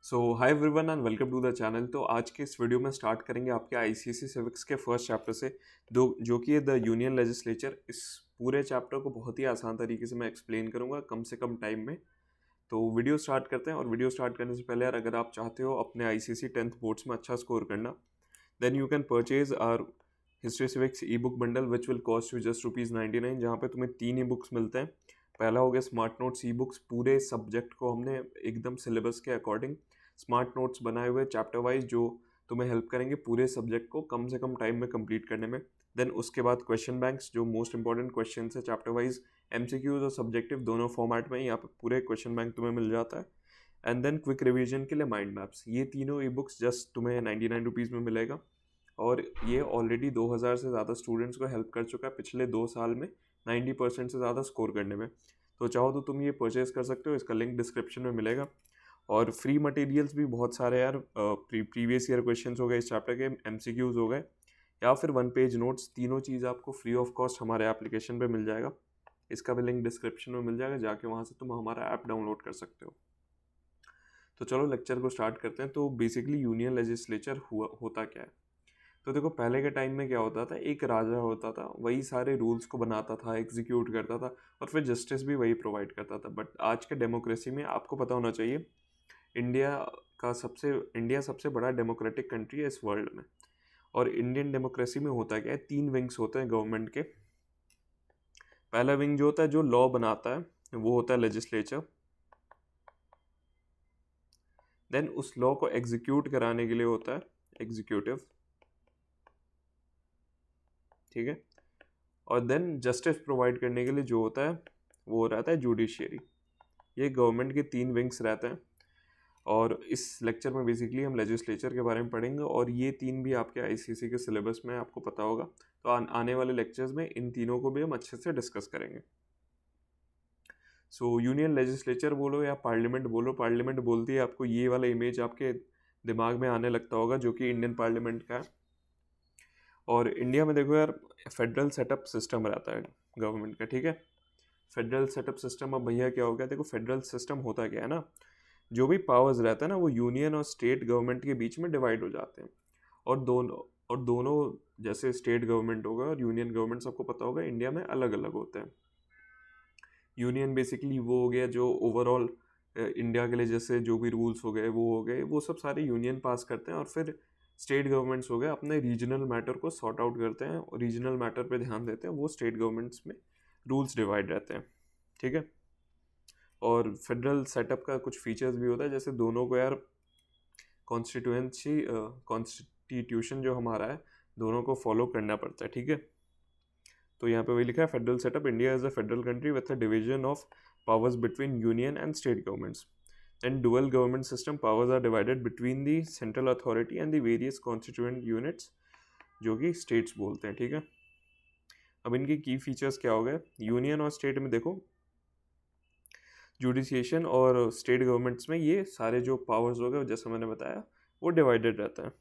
So hi everyone and welcome to the channel. तो आज के इस वीडियो में स्टार्ट करेंगे आपके आईसीएसई सिविक्स के फर्स्ट चैप्टर से दो जो कि है द यूनियन लेजिस्लेचर। इस पूरे चैप्टर को बहुत ही आसान तरीके से मैं एक्सप्लेन करूंगा कम से कम टाइम में। तो वीडियो स्टार्ट करते हैं। और वीडियो स्टार्ट करने से पहले यार, अगर आप चाहते हो अपने आईसीएसई 10th बोर्ड्स में अच्छा स्कोर करना, then you can purchase our history civics e book bundle which will cost you just ₹99, जहाँ पे तुम्हें 3 ई बुक्स मिलते हैं। पहला हो गया स्मार्ट नोट्स ई बुक्स। पूरे सब्जेक्ट को हमने एकदम सिलेबस के अकॉर्डिंग स्मार्ट नोट्स बनाए हुए चैप्टर वाइज, जो तुम्हें हेल्प करेंगे पूरे सब्जेक्ट को कम से कम टाइम में कंप्लीट करने में। देन उसके बाद क्वेश्चन बैंक्स, जो मोस्ट इंपॉर्टेंट क्वेश्चन है चैप्टर वाइज, एमसीक्यूज और सब्जेक्टिव दोनों फॉर्मेट में यहाँ पे पूरे क्वेश्चन बैंक तुम्हें मिल जाता है। एंड देन क्विक रिवीजन के लिए माइंड मैप्स। ये तीनों ई बुक्स जस्ट तुम्हें ₹99 में मिलेगा। और ये ऑलरेडी 2000 से ज़्यादा स्टूडेंट्स को हेल्प कर चुका है पिछले 2 साल में 90% से ज़्यादा स्कोर करने में। तो चाहो तो तुम ये परचेज कर सकते हो, इसका लिंक डिस्क्रिप्शन में मिलेगा। और फ्री मटेरियल्स भी बहुत सारे यार, प्रीवियस ईयर क्वेश्चंस हो गए इस चैप्टर के, एमसीक्यूज हो गए, या फिर 1 पेज नोट्स, तीनों चीज़ आपको फ्री ऑफ कॉस्ट हमारे एप्लीकेशन पे मिल जाएगा। इसका भी लिंक डिस्क्रिप्शन में मिल जाएगा, जाके वहाँ से तुम हमारा ऐप डाउनलोड कर सकते हो। तो चलो लेक्चर को स्टार्ट करते हैं। तो बेसिकली यूनियन लेजिस्लेचर होता क्या है। तो देखो, पहले के टाइम में क्या होता था, एक राजा होता था, वही सारे रूल्स को बनाता था, एग्जीक्यूट करता था, और फिर जस्टिस भी वही प्रोवाइड करता था। बट आज के डेमोक्रेसी में आपको पता होना चाहिए, इंडिया इंडिया सबसे बड़ा डेमोक्रेटिक कंट्री है इस वर्ल्ड में। और इंडियन डेमोक्रेसी में होता क्या है, 3 विंग्स होते हैं गवर्नमेंट के। पहला विंग जो होता है, जो लॉ बनाता है, वो होता है लेजिस्लेचर। देन उस लॉ को एग्जीक्यूट कराने के लिए होता है एग्जीक्यूटिव, ठीक है। और देन जस्टिस प्रोवाइड करने के लिए जो होता है वो रहता है जुडिशियरी। ये गवर्नमेंट के 3 विंग्स रहते हैं। और इस लेक्चर में बेसिकली हम लेजिस्लेचर के बारे में पढ़ेंगे, और ये 3 भी आपके आईसीएसई के सिलेबस में आपको पता होगा। तो आने वाले लेक्चर्स में इन तीनों को भी हम अच्छे से डिस्कस करेंगे। सो यूनियन लेजिस्लेचर बोलो या पार्लियामेंट बोलो, पार्लियामेंट बोलती है आपको, ये वाला इमेज आपके दिमाग में आने लगता होगा, जो कि इंडियन पार्लियामेंट का है। और इंडिया में देखो यार, फेडरल सेटअप सिस्टम रहता है गवर्नमेंट का, ठीक है। फेडरल सेटअप सिस्टम, अब भैया क्या हो गया, देखो फेडरल सिस्टम होता क्या है ना, जो भी पावर्स रहता है ना, वो यूनियन और स्टेट गवर्नमेंट के बीच में डिवाइड हो जाते हैं। और दोनों जैसे स्टेट गवर्नमेंट होगा और यूनियन गवर्नमेंट, सबको पता होगा इंडिया में अलग अलग होते हैं। यूनियन बेसिकली वो हो गया जो ओवरऑल इंडिया के लिए, जैसे जो भी रूल्स हो गए, वो हो गए, वो सब सारे यूनियन पास करते हैं। और फिर स्टेट गवर्नमेंट्स हो गए, अपने रीजनल मैटर को सॉर्ट आउट करते हैं और रीजनल मैटर पे ध्यान देते हैं, वो स्टेट गवर्नमेंट्स में रूल्स डिवाइड रहते हैं, ठीक है। और फेडरल सेटअप का कुछ फीचर्स भी होता है, जैसे दोनों को यार कॉन्स्टिट्यूशन जो हमारा है, दोनों को फॉलो करना पड़ता है, ठीक है। तो यहाँ पे वही लिखा है, federal setup, India is a federal country with a division of powers between union and state governments and dual government system. Powers are divided between the central authority and the various constituent units, जो कि states बोलते हैं, ठीक है। अब इनके की features क्या हो गए, यूनियन और स्टेट में देखो, जुडिशिएशन और स्टेट गवर्नमेंट्स में ये सारे जो पावर्स हो गए, जैसे मैंने बताया, वो डिवाइडेड रहता है।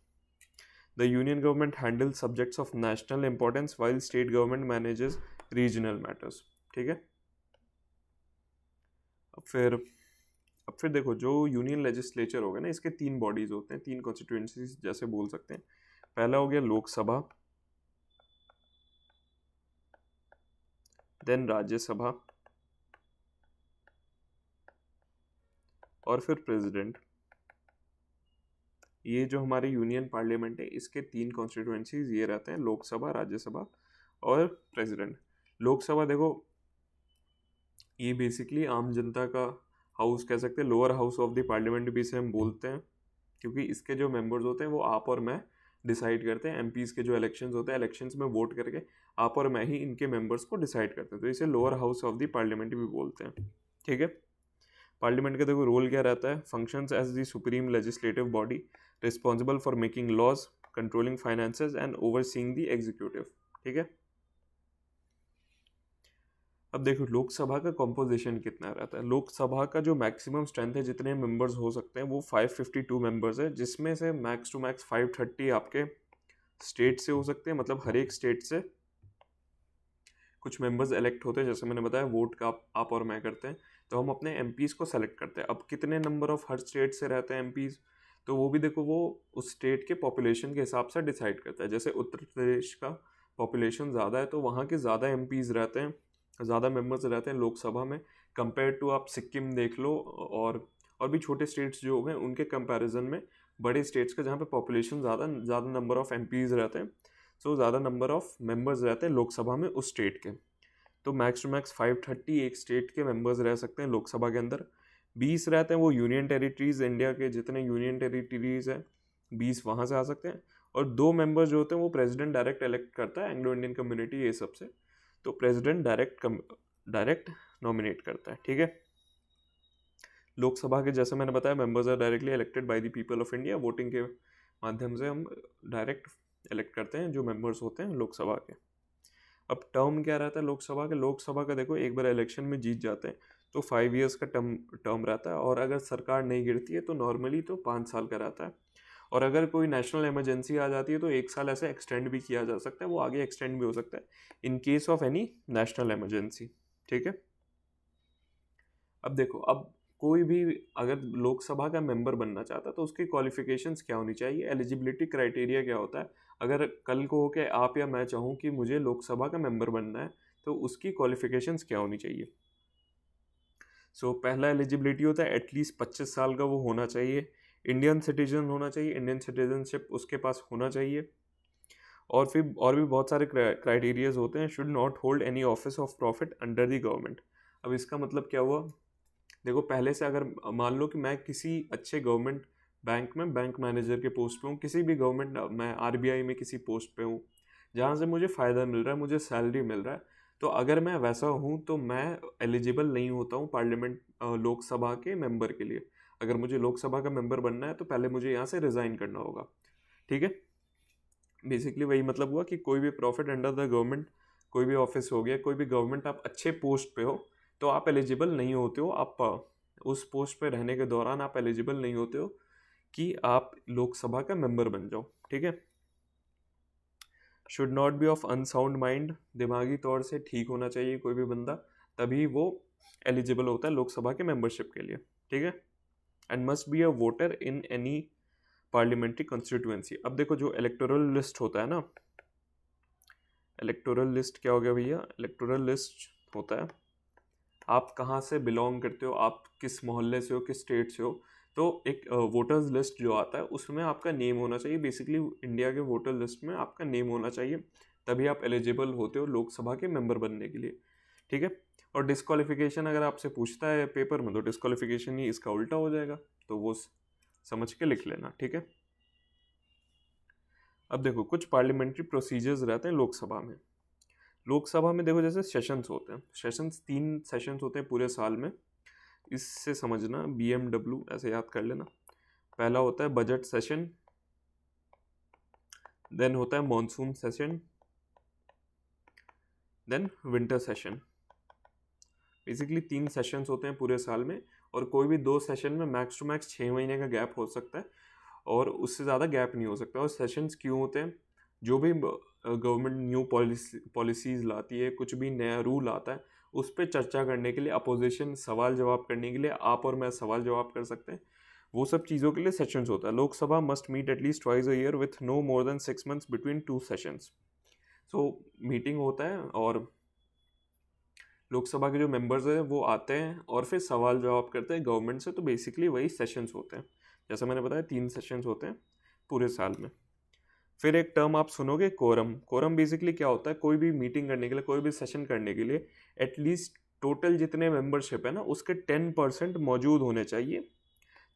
The union government handle subjects of national importance while state government manages regional matters, ठीक है। अब फिर देखो, जो यूनियन लेजिस्लेचर होगा ना, इसके 3 बॉडीज होते हैं, 3 कॉन्स्टिट्यूएंसीज जैसे बोल सकते हैं। पहला हो गया लोकसभा, देन राज्यसभा, और फिर प्रेसिडेंट। ये जो हमारे यूनियन पार्लियामेंट है, इसके 3 कॉन्स्टिट्यूएंसीज ये रहते हैं, लोकसभा, राज्यसभा और प्रेसिडेंट। लोकसभा देखो, ये बेसिकली आम जनता का हाउस कह सकते हैं, lower house of the parliament भी इसे हम बोलते हैं, क्योंकि इसके जो मेंबर्स होते हैं वो आप और मैं डिसाइड करते हैं। एमपीज़ के जो इलेक्शंस होते हैं, इलेक्शंस में वोट करके आप और मैं ही इनके मेंबर्स को डिसाइड करते हैं, तो इसे lower house of the parliament भी बोलते हैं, ठीक है। पार्लियामेंट का देखो रोल क्या रहता है, functions as the supreme legislative body responsible for making laws, controlling finances and overseeing the executive, ठीक है। अब देखो लोकसभा का कॉम्पोजिशन कितना रहता है। लोकसभा का जो मैक्सिमम स्ट्रेंथ है, जितने मेंबर्स हो सकते हैं, वो 552 मेंबर्स है, जिसमें से मैक्स टू मैक्स 530 आपके स्टेट से हो सकते हैं, मतलब हर एक स्टेट से कुछ मेंबर्स इलेक्ट होते हैं, जैसे मैंने बताया वोट का आप और मैं करते हैं। तो हम अपने एमपीज़ को सेलेक्ट करते हैं। अब कितने नंबर ऑफ हर स्टेट से रहते हैं एमपीज़, तो वो भी देखो वो उस स्टेट के पॉपुलेशन के हिसाब से डिसाइड करता है। जैसे उत्तर प्रदेश का पॉपुलेशन ज़्यादा है तो वहाँ के ज़्यादा एमपीज़ रहते हैं, ज़्यादा मेंबर्स रहते हैं लोकसभा में कंपेयर टू आप सिक्किम देख लो और भी छोटे स्टेट्स जो हैं उनके कंपैरिजन में बड़े स्टेट्स का जहाँ पे पॉपुलेशन ज़्यादा नंबर ऑफ एमपीज़ रहते हैं, सो ज़्यादा नंबर ऑफ मेंबर्स रहते हैं लोकसभा में उस स्टेट के। तो मैक्स टू मैक्स 530 एक स्टेट के मेंबर्स रह सकते हैं लोकसभा के अंदर। 20 रहते हैं वो यूनियन टेरिटरीज, इंडिया के जितने यूनियन टेरिटरीज हैं 20 वहाँ से आ सकते हैं। और 2 मेंबर्स जो होते हैं वो प्रेसिडेंट डायरेक्ट इलेक्ट करता है, एंग्लो इंडियन कम्युनिटी ये सबसे, तो प्रेसिडेंट डायरेक्ट नॉमिनेट करता है, ठीक है। लोकसभा के जैसे मैंने बताया members are directly elected by the people of India, voting के माध्यम से हम डायरेक्ट इलेक्ट करते हैं जो मेंबर्स होते हैं लोकसभा के। अब टर्म क्या रहता है लोकसभा का देखो एक बार इलेक्शन में जीत जाते हैं तो 5 इयर्स का टर्म रहता है, और अगर सरकार नहीं गिरती है तो नॉर्मली तो 5 साल का रहता है। और अगर कोई नेशनल इमरजेंसी आ जाती है तो 1 साल ऐसे एक्सटेंड भी किया जा सकता है, वो आगे एक्सटेंड भी हो सकता है इन case of any national emergency, ठीक है। अब देखो, अब कोई भी अगर लोकसभा का मेंबर बनना चाहता है तो उसकी क्वालिफिकेशंस क्या होनी चाहिए, एलिजिबिलिटी क्राइटेरिया क्या होता है। अगर कल को हो के आप या मैं चाहूँ कि मुझे लोकसभा का मेंबर बनना है तो उसकी क्वालिफिकेशंस क्या होनी चाहिए। सो पहला एलिजिबिलिटी होता है एटलीस्ट 25 साल का वो होना चाहिए, इंडियन सिटीजन होना चाहिए, इंडियन सिटीजनशिप उसके पास होना चाहिए। और फिर और भी बहुत सारे क्राइटेरियाज होते हैं। Should not hold any office of profit under the government. अब इसका मतलब क्या हुआ, देखो पहले से अगर मान लो कि मैं किसी अच्छे गवर्नमेंट बैंक में बैंक मैनेजर के पोस्ट पे हूँ, किसी भी गवर्नमेंट, मैं आरबीआई में किसी पोस्ट पे हूँ जहाँ से मुझे फ़ायदा मिल रहा है, मुझे सैलरी मिल रहा है, तो अगर मैं वैसा हूँ तो मैं एलिजिबल नहीं होता हूँ पार्लियामेंट लोकसभा के मेंबर के लिए। अगर मुझे लोकसभा का मेंबर बनना है तो पहले मुझे यहाँ से रिज़ाइन करना होगा, ठीक है। बेसिकली वही मतलब हुआ कि कोई भी प्रॉफिट अंडर द गवर्नमेंट, कोई भी ऑफिस हो गया, कोई भी गवर्नमेंट आप अच्छे पोस्ट पे हो तो आप एलिजिबल नहीं होते हो, आप उस पोस्ट पे रहने के दौरान आप एलिजिबल नहीं होते हो कि आप लोकसभा का मेंबर बन जाओ, ठीक है। Should not be of unsound mind, दिमागी तौर से ठीक होना चाहिए कोई भी बंदा, तभी वो एलिजिबल होता है लोकसभा के मेंबरशिप के लिए, ठीक है। And must be a voter in any parliamentary constituency. अब देखो जो इलेक्टोरल लिस्ट होता है ना, इलेक्टोरल लिस्ट क्या हो गया भैया, इलेक्टोरल लिस्ट होता है आप कहाँ से बिलोंग करते हो, आप किस मोहल्ले से हो, किस स्टेट से हो, तो एक वोटर्स लिस्ट जो आता है उसमें आपका नेम होना चाहिए। बेसिकली इंडिया के वोटर लिस्ट में आपका नेम होना चाहिए, तभी आप एलिजिबल होते हो लोकसभा के मेंबर बनने के लिए, ठीक है। और डिस्क्वालिफिकेशन अगर आपसे पूछता है पेपर में तो डिस्क्वालिफिकेशन ही इसका उल्टा हो जाएगा, तो वो समझ के लिख लेना, ठीक है। अब देखो कुछ पार्लियामेंट्री प्रोसीजर्स रहते हैं लोकसभा में। लोकसभा में देखो जैसे सेशंस होते हैं, 3 सेशंस होते हैं पूरे साल में, इससे समझना BMW ऐसे याद कर लेना। पहला होता है बजट सेशन, देन होता है monsoon session, then winter session. Basically 3 sessions होते हैं पूरे साल में, और कोई भी 2 सेशन में मैक्स टू मैक्स 6 महीने का गैप हो सकता है, और उससे ज़्यादा गैप नहीं हो सकता। और सेशंस क्यों होते हैं, जो भी गवर्नमेंट न्यू पॉलिसीज़ लाती है, कुछ भी नया रूल आता है, उस पर चर्चा करने के लिए, अपोजिशन सवाल जवाब करने के लिए, आप और मैं सवाल जवाब कर सकते हैं, वो सब चीज़ों के लिए सेशंस होता है। Lok Sabha must meet at least twice a year with no more than 6 months between 2 sessions. So meeting होता है और लोकसभा के जो मेंबर्स हैं वो आते हैं और फिर सवाल जवाब करते हैं गवर्नमेंट से। तो बेसिकली वही सेशंस होते हैं, जैसा मैंने बताया 3 सेशंस होते हैं पूरे साल में। फिर एक टर्म आप सुनोगे कोरम। कोरम बेसिकली क्या होता है, कोई भी मीटिंग करने के लिए, कोई भी सेशन करने के लिए एटलीस्ट टोटल जितने मेंबरशिप है ना उसके 10% मौजूद होने चाहिए,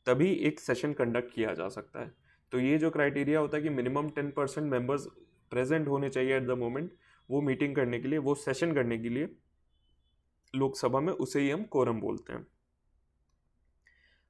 तभी एक सेशन कंडक्ट किया जा सकता है। तो ये जो क्राइटेरिया होता है कि मिनिमम 10% मेंबर्स प्रेजेंट होने चाहिए एट द मोमेंट वो मीटिंग करने के लिए, वो सेशन करने के लिए लोकसभा में, उसे ही हम कोरम बोलते हैं।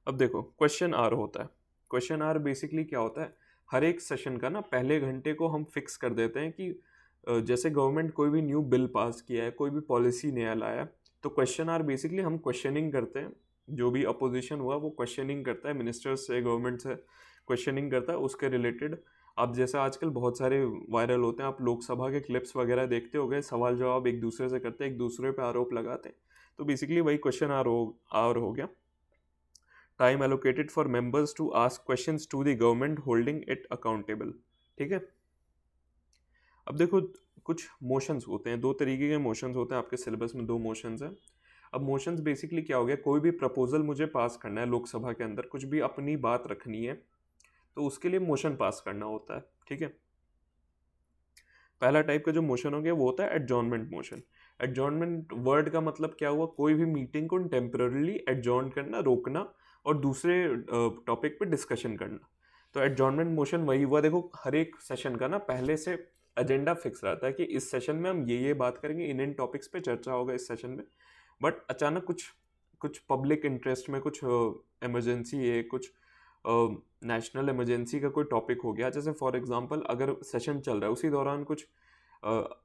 अब देखो क्वेश्चन आवर होता है। क्वेश्चन आवर बेसिकली क्या होता है, हर एक सेशन का ना पहले घंटे को हम फिक्स कर देते हैं कि जैसे गवर्नमेंट कोई भी न्यू बिल पास किया है, कोई भी पॉलिसी नया लाया, तो क्वेश्चन आवर बेसिकली हम क्वेश्चनिंग करते हैं। जो भी अपोजिशन हुआ वो क्वेश्चनिंग करता है, मिनिस्टर्स से, गवर्नमेंट से क्वेश्चनिंग करता है उसके रिलेटेड। अब जैसे आजकल बहुत सारे वायरल होते हैं, आप लोकसभा के क्लिप्स वगैरह देखते हो गए, सवाल जवाब एक दूसरे से करते हैं, एक दूसरे पे आरोप लगाते हैं। तो बेसिकली वही क्वेश्चन आर हो गया, time allocated for members to ask questions to the government holding it accountable. ठीक है, अब देखो कुछ मोशंस होते हैं, दो तरीके के मोशंस होते हैं, आपके सिलेबस में दो मोशंस हैं। अब मोशंस बेसिकली क्या हो गया, कोई भी प्रपोजल मुझे पास करना है लोकसभा के अंदर, कुछ भी अपनी बात रखनी है तो उसके लिए मोशन पास करना होता है। ठीक है, पहला टाइप का जो मोशन हो गया वो होता है एडजॉर्नमेंट मोशन। एडजॉर्नमेंट वर्ड का मतलब क्या हुआ, कोई भी मीटिंग को टेम्पररीली एडजॉर्न करना, रोकना और दूसरे टॉपिक पे डिस्कशन करना। तो एडजॉर्नमेंट मोशन वही हुआ, देखो हर एक सेशन का ना पहले से एजेंडा फिक्स रहता है कि इस सेशन में हम ये बात करेंगे, इन टॉपिक्स पे चर्चा होगा इस सेशन में, बट अचानक कुछ कुछ पब्लिक इंटरेस्ट में कुछ इमरजेंसी है, कुछ नेशनल इमरजेंसी का कोई टॉपिक हो गया, जैसे फॉर एग्जांपल अगर सेशन चल रहा है उसी दौरान कुछ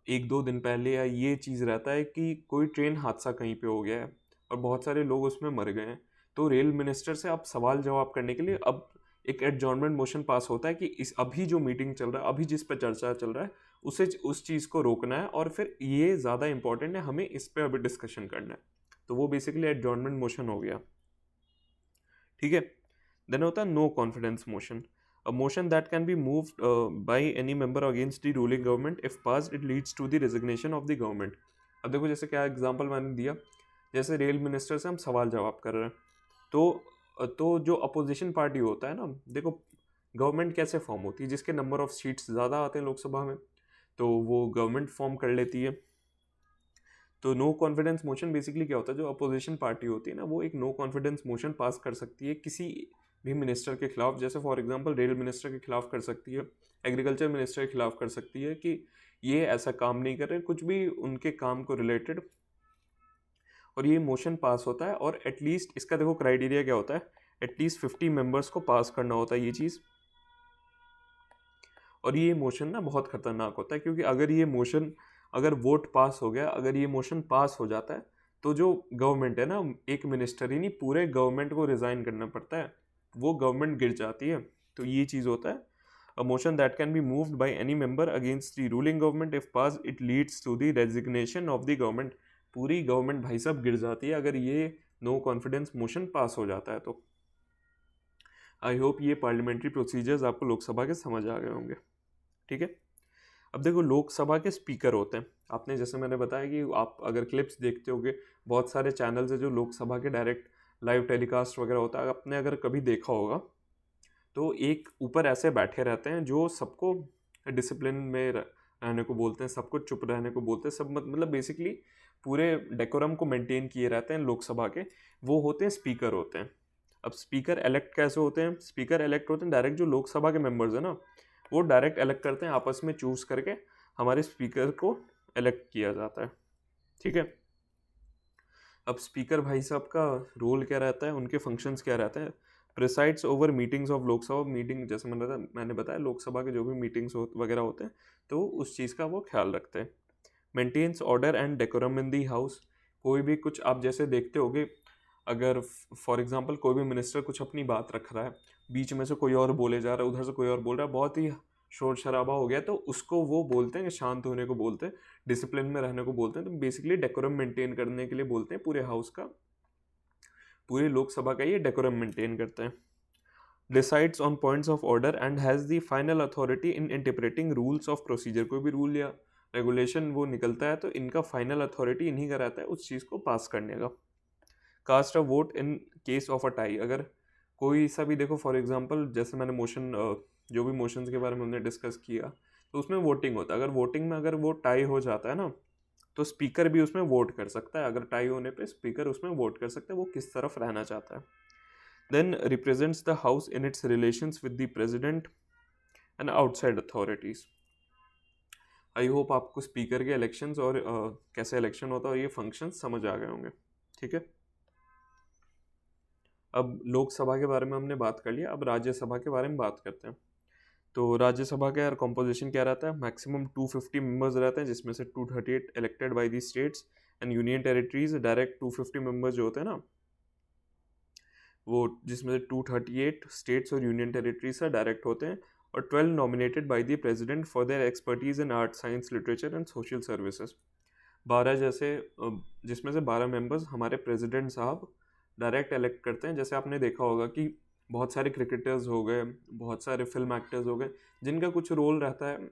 एक दो दिन पहले या ये चीज़ रहता है कि कोई ट्रेन हादसा कहीं पे हो गया है और बहुत सारे लोग उसमें मर गए हैं, तो रेल मिनिस्टर से आप सवाल जवाब करने के लिए अब एक एडजॉर्नमेंट मोशन पास होता है कि इस अभी जो मीटिंग चल रहा है, अभी जिस पर चर्चा चल रहा है उसे उस चीज़ को रोकना है और फिर ये ज़्यादा इंपॉर्टेंट है, हमें इस पर अभी डिस्कशन करना है। तो वो बेसिकली एडजॉर्नमेंट मोशन हो गया। ठीक है, देन होता है no confidence motion, a motion that can be moved by any member against the ruling government, if passed it leads to the resignation of the government. अब देखो जैसे क्या एग्जांपल मैंने दिया, जैसे रेल मिनिस्टर से हम सवाल जवाब कर रहे हैं, तो जो अपोजिशन पार्टी होता है ना, देखो गवर्नमेंट कैसे फॉर्म होती है, जिसके नंबर ऑफ सीट्स ज़्यादा आते हैं लोकसभा में तो वो गवर्नमेंट फॉर्म कर लेती है। तो नो कॉन्फिडेंस मोशन बेसिकली क्या होता है, जो अपोजिशन पार्टी होती है ना वो एक नो कॉन्फिडेंस मोशन पास कर सकती है किसी भी मिनिस्टर के खिलाफ, जैसे फॉर एग्जांपल रेल मिनिस्टर के खिलाफ कर सकती है, एग्रीकल्चर मिनिस्टर के खिलाफ कर सकती है कि ये ऐसा काम नहीं कर रहे, कुछ भी उनके काम को रिलेटेड, और ये मोशन पास होता है। और एटलीस्ट इसका देखो क्राइटेरिया क्या होता है, एटलीस्ट 50 मेंबर्स को पास करना होता है ये चीज़। और ये मोशन ना बहुत खतरनाक होता है, क्योंकि अगर ये मोशन, अगर वोट पास हो गया, अगर ये मोशन पास हो जाता है तो जो गवर्नमेंट है ना, एक मिनिस्टर ही नहीं पूरे गवर्नमेंट को रिज़ाइन करना पड़ता है, वो गवर्नमेंट गिर जाती है। तो ये चीज़ होता है, a motion that can be moved by any member against the ruling government, if pass it leads to the resignation of the government. पूरी गवर्नमेंट भाई साहब गिर जाती है अगर ये नो कॉन्फिडेंस मोशन पास हो जाता है तो। आई होप ये पार्लियामेंट्री प्रोसीजर्स आपको लोकसभा के समझ आ गए होंगे। ठीक है, अब देखो लोकसभा के स्पीकर होते हैं, आपने जैसे मैंने बताया कि आप अगर क्लिप्स देखते होगे, बहुत सारे चैनल्स है जो लोकसभा के डायरेक्ट लाइव टेलीकास्ट वगैरह होता है, आपने अगर कभी देखा होगा तो एक ऊपर ऐसे बैठे रहते हैं जो सबको डिसिप्लिन में रहने को बोलते हैं, सबको चुप रहने को बोलते हैं, सब मतलब बेसिकली पूरे डेकोरम को मेंटेन किए रहते हैं लोकसभा के, वो होते हैं स्पीकर होते हैं। अब स्पीकर इलेक्ट कैसे होते हैं, स्पीकर इलेक्ट होते हैं डायरेक्ट, जो लोकसभा के मेंबर्स हैं ना वो डायरेक्ट इलेक्ट करते हैं, आपस में चूज करके हमारे स्पीकर को इलेक्ट किया जाता है। ठीक है, अब स्पीकर भाई साहब का रोल क्या रहता है, उनके फंक्शंस क्या रहते हैं, presides over meetings of Lok Sabha, meeting जैसे मैंने बताया लोकसभा के जो भी मीटिंग्स वगैरह होते हैं तो उस चीज़ का वो ख्याल रखते हैं। Maintains order and decorum in the house, कोई भी कुछ आप जैसे देखते होगे, अगर फॉर एग्जांपल कोई भी मिनिस्टर कुछ अपनी बात रख रहा है, बीच में से कोई और बोले जा रहा है, उधर से कोई और बोल रहा है, बहुत ही शोर शराबा हो गया, तो उसको वो बोलते हैं कि शांत होने को बोलते हैं, डिसिप्लिन में रहने को बोलते हैं, तो बेसिकली डेकोरम मेंटेन करने के लिए बोलते हैं, पूरे हाउस का, पूरे लोकसभा का ये डेकोरम मेंटेन करते हैं। Decides on points of order and has the final authority in interpreting rules of procedure, कोई भी रूल या रेगुलेशन वो निकलता है तो इनका फाइनल अथॉरिटी इन्हीं का रहता है उस चीज़ को पास करने का। Cast a vote in case of a tie, अगर कोई सा भी देखो फॉर एग्जांपल जैसे मैंने मोशन जो भी मोशंस के बारे में हमने डिस्कस किया तो उसमें वोटिंग होता है, अगर वोटिंग में अगर वो टाई हो जाता है ना तो स्पीकर भी उसमें वोट कर सकता है, अगर टाई होने पे स्पीकर उसमें वोट कर सकता है वो किस तरफ रहना चाहता है। Then represents the house in its relations with the president and outside authorities. I hope आपको स्पीकर के इलेक्शंस और कैसे इलेक्शन होता है और ये फंक्शन समझ आ गए होंगे। ठीक है, अब लोकसभा के बारे में हमने बात कर लिया, अब राज्यसभा के बारे में बात करते हैं। तो राज्यसभा का यार कॉम्पोजिशन क्या रहता है, मैक्सिमम 250 मेंबर्स रहते हैं, जिसमें से 238 elected by the states and union territories, direct 250 members जो होते हैं ना वो, जिसमें से 238 स्टेट्स और यूनियन टेरिटरीज से डायरेक्ट होते हैं, और 12 nominated by the president for their expertise in art, science, literature and social services. 12 जैसे जिसमें से 12 मेंबर्स हमारे प्रेसिडेंट साहब डायरेक्ट इलेक्ट करते हैं। जैसे आपने देखा होगा कि बहुत सारे क्रिकेटर्स हो गए, बहुत सारे फिल्म एक्टर्स हो गए, जिनका कुछ रोल रहता है,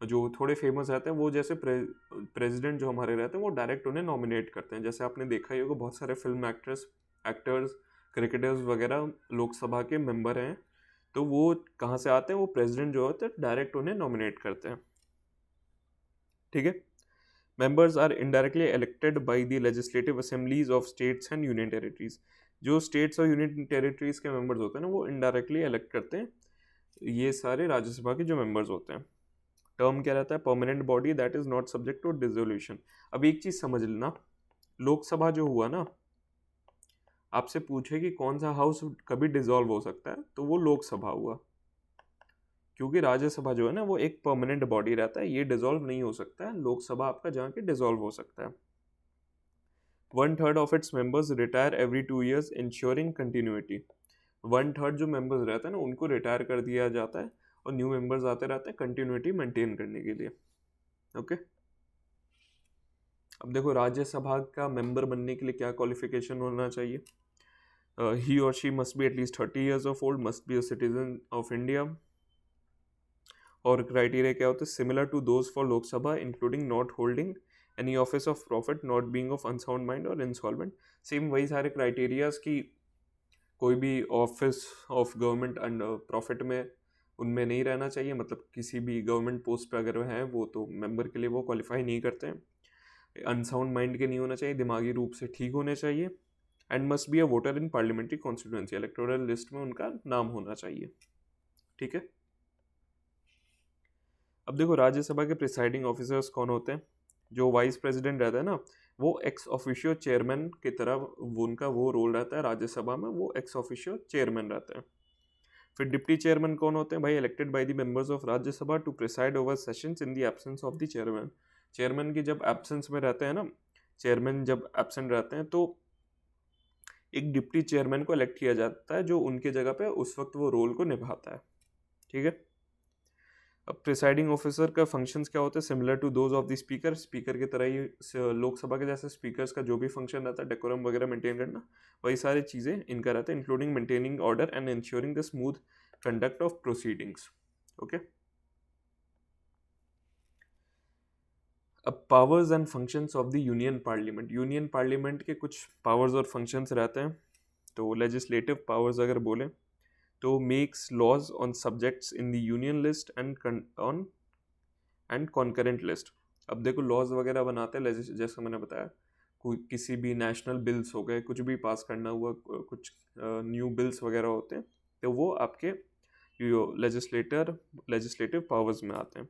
जो थोड़े फेमस रहते हैं, वो जैसे प्रेसिडेंट जो हमारे रहते हैं वो डायरेक्ट उन्हें नॉमिनेट करते हैं। जैसे आपने देखा ही होगा बहुत सारे फिल्म एक्टर्स क्रिकेटर्स वगैरह लोकसभा के मेंबर हैं, तो वो कहाँ से आते हैं, वो प्रेसिडेंट जो होते हैं डायरेक्ट उन्हें नॉमिनेट करते हैं। ठीक है। Members are indirectly elected by the legislative assemblies of states and union territories. जो स्टेट्स और यूनियन टेरिटरीज के मेंबर्स होते हैं ना, वो इनडायरेक्टली इलेक्ट करते हैं ये सारे राज्यसभा के जो मेंबर्स होते हैं। टर्म क्या रहता है, permanent body that is not subject to dissolution. अब एक चीज समझ लेना, लोकसभा जो हुआ ना, आपसे पूछे कि कौन सा हाउस कभी डिसॉल्व हो सकता है, तो वो लोकसभा हुआ, क्योंकि राज्यसभा जो है ना वो एक परमानेंट बॉडी रहता है, ये डिसॉल्व नहीं हो सकता है। लोकसभा आपका जहाँ के डिसॉल्व हो सकता है। 1/3 of its members retire every 2 years ensuring continuity. 1/3 जो मेंबर्स रहते हैं ना उनको रिटायर कर दिया जाता है और न्यू मेंबर्स आते रहते हैं कंटिन्यूटी मेंटेन करने के लिए। ओके। अब देखो राज्यसभा का मेंबर बनने के लिए क्या क्वालिफिकेशन होना चाहिए। ही और she must be at least 30 years of old, must be a citizen of India. और क्राइटेरिया क्या होता है, similar to those for Lok Sabha including not holding any office of profit, not being of unsound mind और insolvent. Same वही सारे criterias की कोई भी office of government and profit में उनमें नहीं रहना चाहिए, मतलब किसी भी गवर्नमेंट पोस्ट पे अगर हैं वो तो मेंबर के लिए वो क्वालिफाई नहीं करते हैं। अनसाउंड माइंड के नहीं होना चाहिए, दिमागी रूप से ठीक होने चाहिए, and must be a voter in parliamentary constituency, electoral list में उनका नाम होना चाहिए। ठीक है। अब देखो राज्यसभा के प्रिसाइडिंग ऑफिसर्स कौन होते हैं। जो वाइस प्रेसिडेंट रहता है ना, वो एक्स ऑफिशियो चेयरमैन की तरह उनका वो रोल रहता है राज्यसभा में, वो एक्स ऑफिशियो चेयरमैन रहते हैं। फिर डिप्टी चेयरमैन कौन होते हैं भाई, elected by the members of Rajya Sabha to preside over sessions in the absence of the chairman. Chairman की जब एब्सेंस में रहते हैं ना, चेयरमैन जब एब्सेंट रहते हैं तो एक डिप्टी चेयरमैन को इलेक्ट किया जाता है जो उनके जगह पे उस वक्त वो रोल को निभाता है। ठीक है। अब प्रिसाइडिंग ऑफिसर का फंक्शंस क्या होते हैं, similar to those of the speaker. Speaker की तरह ही लोकसभा के जैसे स्पीकर्स का जो भी फंक्शन रहता है, डेकोरम वगैरह मेंटेन करना, वही सारी चीज़ें इनका रहता है, including maintaining order and ensuring the smooth conduct of proceedings. Okay. अब powers and functions of the union parliament. Union parliament के कुछ पावर्स और फंक्शंस रहते हैं। तो लेजिस्लेटिव पावर्स अगर बोलें तो makes laws on subjects in the union list and concurrent list. अब देखो लॉज वगैरह बनाते हैं, जैसे मैंने बताया, कोई किसी भी नेशनल बिल्स हो गए, कुछ भी पास करना हुआ, कुछ न्यू बिल्स वगैरह होते हैं, तो वो आपके लेजिस्लेटिव पावर्स में आते हैं।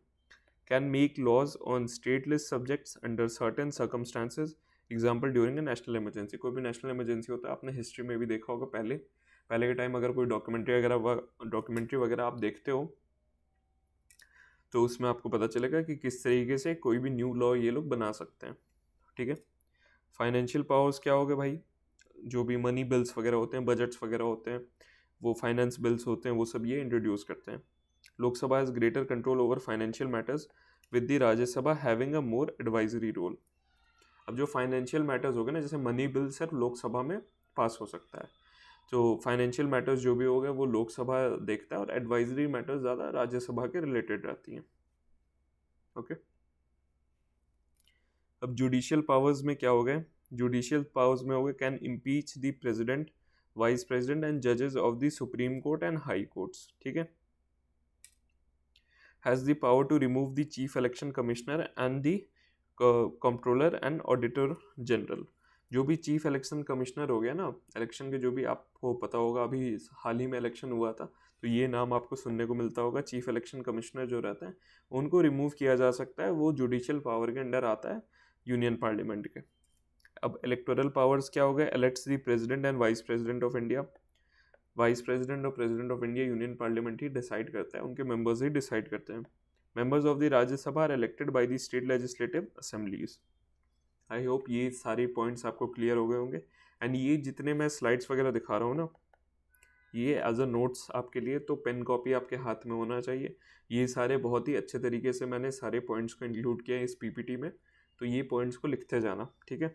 Can make laws on state list subjects under certain circumstances, example during a national emergency. कोई भी नेशनल इमरजेंसी होता है, आपने हिस्ट्री में भी देखा होगा, पहले के टाइम अगर कोई डॉक्यूमेंट्री वगैरह आप देखते हो तो उसमें आपको पता चलेगा कि किस तरीके से कोई भी न्यू लॉ ये लोग बना सकते हैं। ठीक है। फाइनेंशियल पावर्स क्या हो गए भाई, जो भी मनी बिल्स वगैरह होते हैं, बजट्स वगैरह होते हैं, वो फाइनेंस बिल्स होते हैं, वो सब ये इंट्रोड्यूस करते हैं। Lok Sabha has greater control over financial matters with the Rajya Sabha having a more advisory role. अब जो फाइनेंशियल मैटर्स हो गए ना, जैसे मनी बिल सिर्फ लोकसभा में पास हो सकता है, तो फाइनेंशियल मैटर्स जो भी हो गए वो लोकसभा देखता है, और एडवाइजरी मैटर्स ज़्यादा राज्यसभा के रिलेटेड रहती हैं। ओके। अब जुडिशियल पावर्स में क्या हो गए, जुडिशियल पावर्स में हो गए can impeach the president, vice president and जजेस of the supreme court and high courts. ठीक है। Has the power to remove the chief election commissioner and the controller and auditor general. जो भी chief election commissioner हो गया ना, election के जो भी, आपको पता होगा अभी हाल ही में इलेक्शन हुआ था, तो ये नाम आपको सुनने को मिलता होगा, चीफ इलेक्शन कमिश्नर जो रहता है, उनको रिमूव किया जा सकता है, वो जुडिशियल पावर के अंडर आता है यूनियन पार्लियामेंट के। अब इलेक्टोरल पावर्स क्या हो गए, elects the president and vice president of India. Vice president और president of India union parliament ही डिसाइड करता है, उनके मेंबर्स ही डिसाइड करते हैं। Members of the Rajya Sabha are elected by the state legislative assemblies. I hope ये सारे पॉइंट्स आपको क्लियर हो गए होंगे। एंड ये जितने मैं स्लाइड्स वगैरह दिखा रहा हूँ ना, ये एज अ नोट्स आपके लिए, तो पेन कॉपी आपके हाथ में होना चाहिए। ये सारे बहुत ही अच्छे तरीके से मैंने सारे पॉइंट्स को इंक्लूड किया है इस पीपीटी में, तो ये पॉइंट्स को लिखते जाना, ठीक है।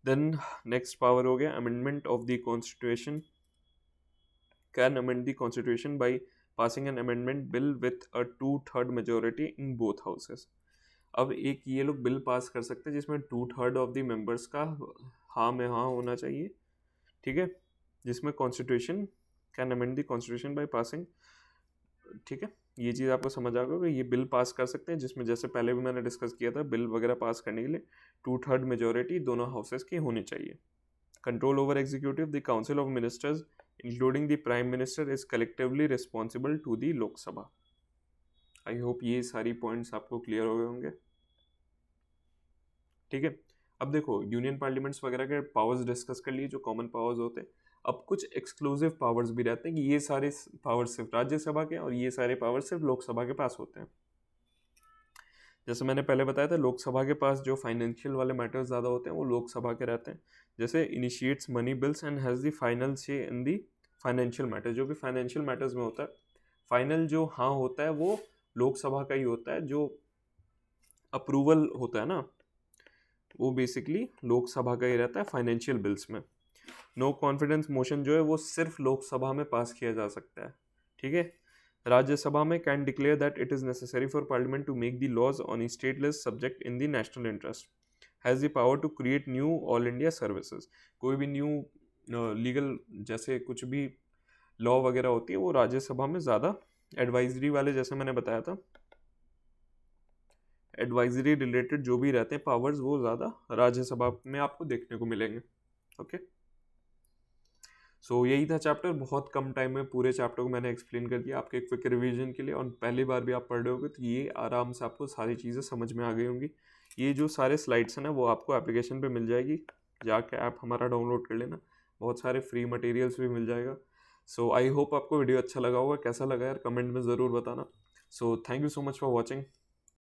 देन नेक्स्ट पावर हो गया amendment of the constitution, can amend the constitution by passing an amendment bill with a 2/3 majority in both houses. अब एक ये लोग बिल पास कर सकते हैं जिसमें 2/3 ऑफ द मेंबर्स का हाँ में हाँ होना चाहिए, ठीक है, जिसमें constitution can amend the constitution by passing, ठीक है, ये चीज़ आपको समझ आ गया कि ये बिल पास कर सकते हैं जिसमें जैसे पहले भी मैंने डिस्कस किया था, बिल वगैरह पास करने के लिए 2/3 मेजोरिटी दोनों हाउसेस की होनी चाहिए। Control over executive, the council of ministers including the prime minister is collectively responsible to the Lok Sabha. I hope ये सारी पॉइंट्स आपको क्लियर हो गए होंगे, ठीक है। अब देखो यूनियन पार्लियामेंट्स वगैरह के पावर्स डिस्कस कर लिए जो कॉमन पावर्स होते हैं। अब कुछ एक्सक्लूसिव पावर्स भी रहते हैं कि ये सारे पावर्स सिर्फ राज्यसभा के और ये सारे पावर्स सिर्फ लोकसभा के पास होते हैं। जैसे मैंने पहले बताया था, लोकसभा के पास जो फाइनेंशियल वाले मैटर्स ज़्यादा होते हैं वो लोकसभा के रहते हैं, जैसे initiates money bills and has the final से इन दी फाइनेंशियल मैटर। जो भी फाइनेंशियल मैटर्स में होता है, फाइनल जो हाँ होता है वो लोकसभा का ही होता है, जो अप्रूवल होता है ना वो बेसिकली लोकसभा का ही रहता है फाइनेंशियल बिल्स में। नो कॉन्फिडेंस मोशन जो है वो सिर्फ लोकसभा में पास किया जा सकता है, ठीक है। राज्यसभा में can declare that it is necessary for parliament to make the laws on state list subject in the national interest, has the power to create new all India services. कोई भी न्यू लीगल जैसे कुछ भी law वगैरह होती है वो राज्यसभा में ज़्यादा एडवाइजरी वाले, जैसे मैंने बताया था एडवाइजरी रिलेटेड जो भी रहते हैं पावर्स वो ज़्यादा राज्यसभा में आपको देखने को मिलेंगे, ओके। सो यही था चैप्टर, बहुत कम टाइम में पूरे चैप्टर को मैंने एक्सप्लेन कर दिया आपके क्विक रिवीजन के लिए, और पहली बार भी आप पढ़ रहे होगे तो ये आराम से आपको सारी चीज़ें समझ में आ गई होंगी। ये जो सारे स्लाइड्स हैं ना वो आपको एप्लीकेशन पे मिल जाएगी, जाके ऐप हमारा डाउनलोड कर लेना, बहुत सारे फ्री मटेरियल्स भी मिल जाएगा। सो आई होप आपको वीडियो अच्छा लगा होगा, कैसा लगा यार कमेंट में ज़रूर बताना। So thank you so much for watching.